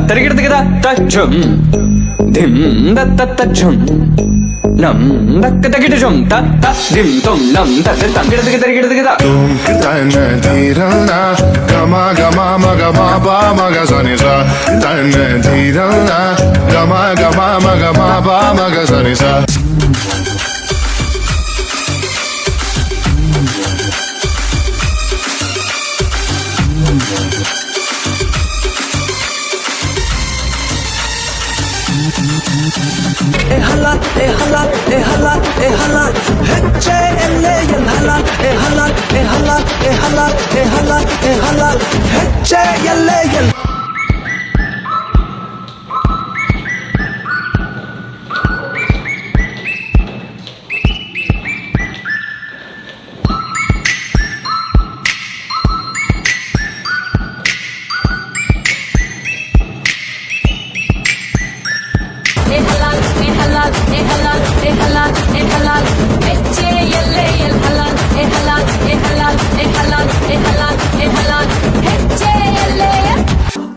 தரிக்கிறதுக்குதா தச்சும் Thiem தத்தச்சும் நம் தக்க தக்கிட்டும் த Thiem தொம் நம் தத்து தங்கிறதுக்கு தரிக்கிறதுக்குதா தன்ன தீரனா கமா கமா மகமா பா மக சனிசா தன்ன தீரனா கமா கமா மகமா பா மக சனிசா halal halal halal halal HLL halal halal halal halal halal halal HLL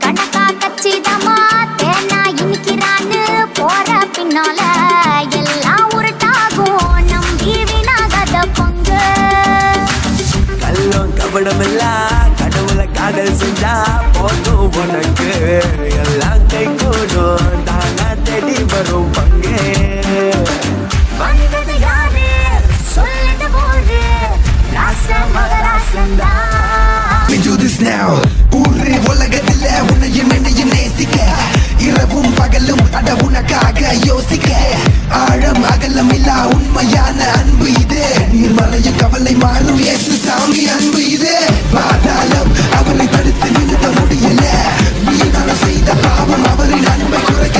கணக்கா கச்சிதமா தேனா இன்னிக்கிறான்னு போற பின்னால எல்லாம் உருட்டாகும் நம்பி வினாகாத பங்கு கல்லும் கபடமெல்லாம் கடவுளை காதல் செஞ்சா போதும் உனக்கு எல்லாம் கை கூடும் தானா தேடி வரும் பங்கு வந்தது யாரு சொல்லுது போது ராச மகராசந்தா We do this now. ஊரு உலகத்துல உன்னையும் என்னையும் நேசிக்க இரவும் பகலும் அட உனக்காக யோசிக்க ஆழம் அகலம் இல்லா உண்மையான அன்பு இது நீர் மறையும் கவலை மாறும் இயேசு சாமி அன்பு இது பாதாளம் அவரை தடுத்து நிறுத்த முடியல வீணான செய்த பாவம் அவரின் அன்பை குறைக்க